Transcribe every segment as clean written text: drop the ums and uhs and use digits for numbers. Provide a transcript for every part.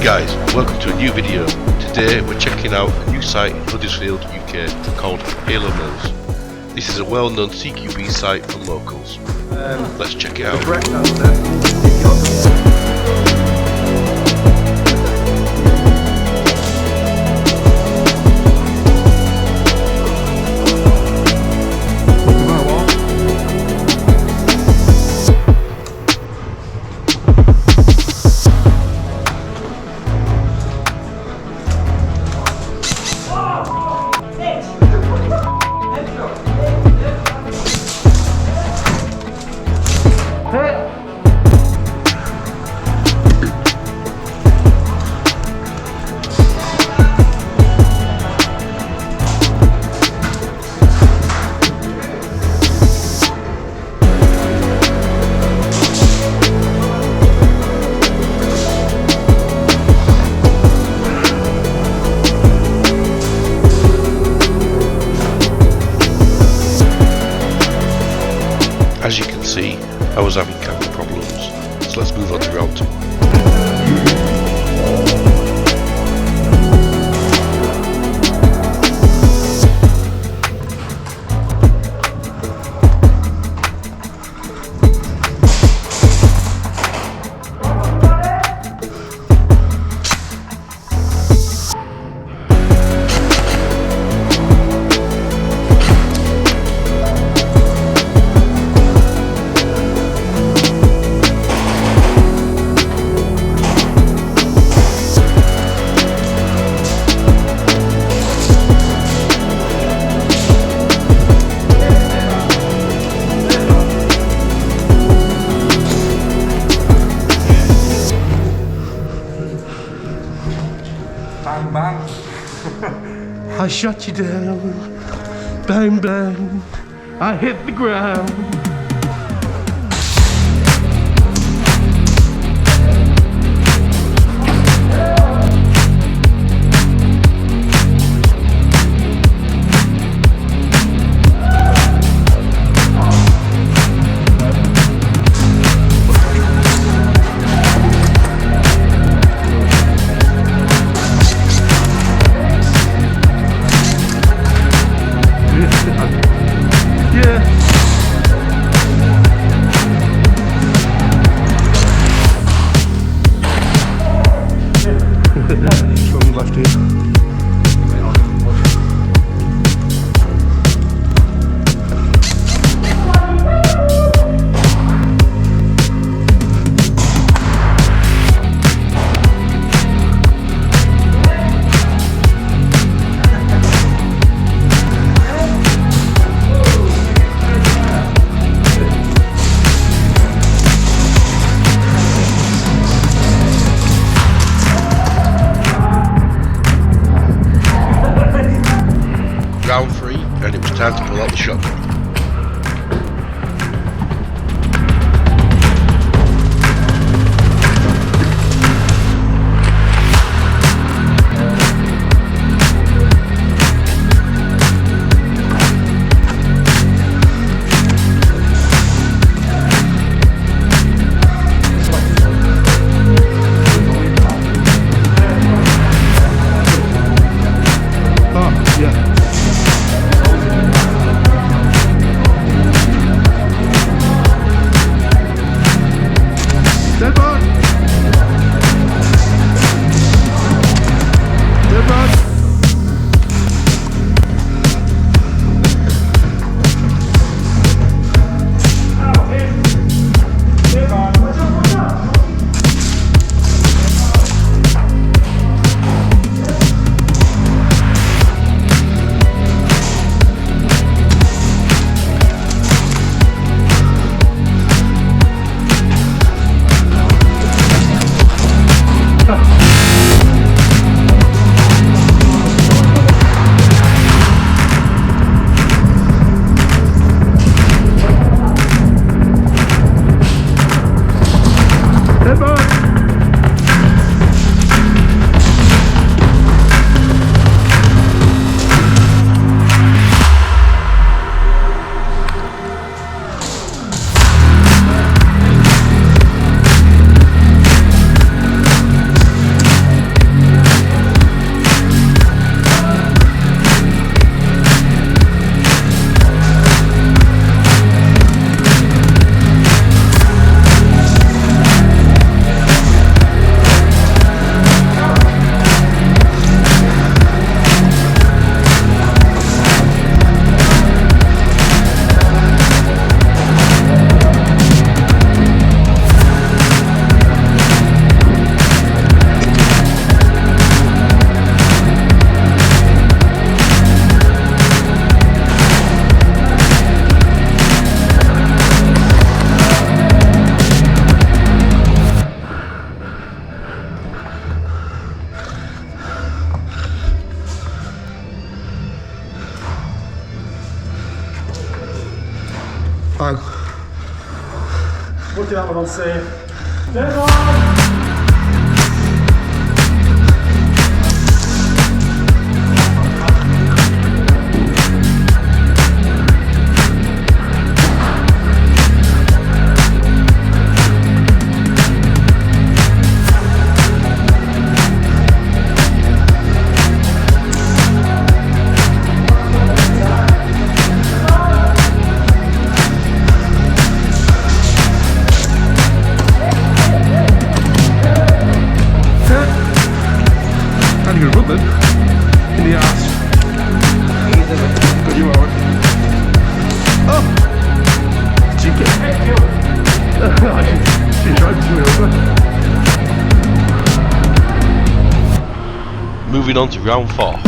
Hey guys, welcome to a new video. Today we're checking out a new site in Huddersfield, UK called Halo Mills. This is a well-known CQB site for locals. Let's check it out. As you can see, I was having camera problems, so let's move on to round 2. Bang bang. I shut you down, bang bang, I hit the ground. Yeah. do that one on safe. Turn on! Moving on to round 4.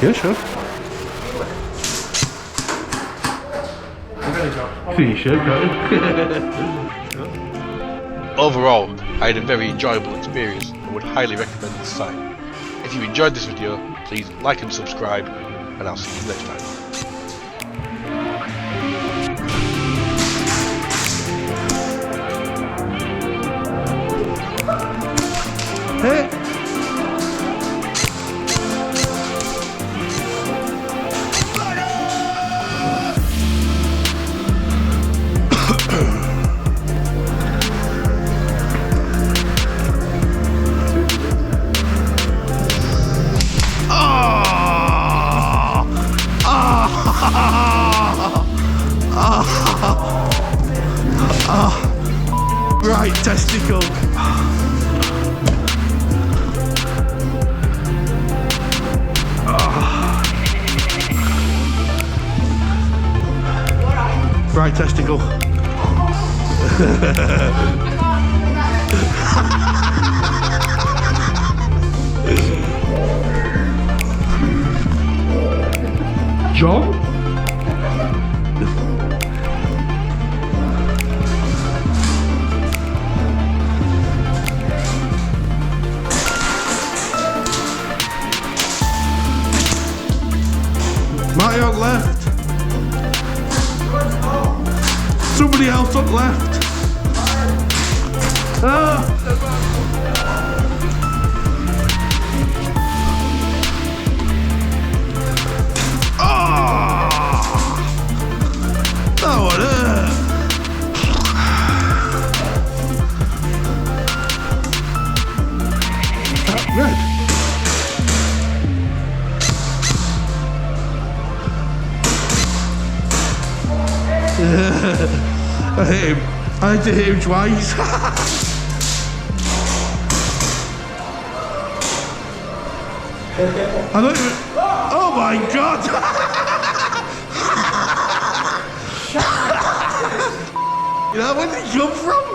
Yeah, sure. Finish it, Overall, I had a very enjoyable experience and would highly recommend this site. If you enjoyed this video, please like and subscribe, and I'll see you next time. Hey! Right testicle. Right testicle. John? Marty on left. Somebody else on left. Ah. That one hurt. Red. I hit him. I had to hit him twice. I don't even... Oh my god! You know, where did he come from?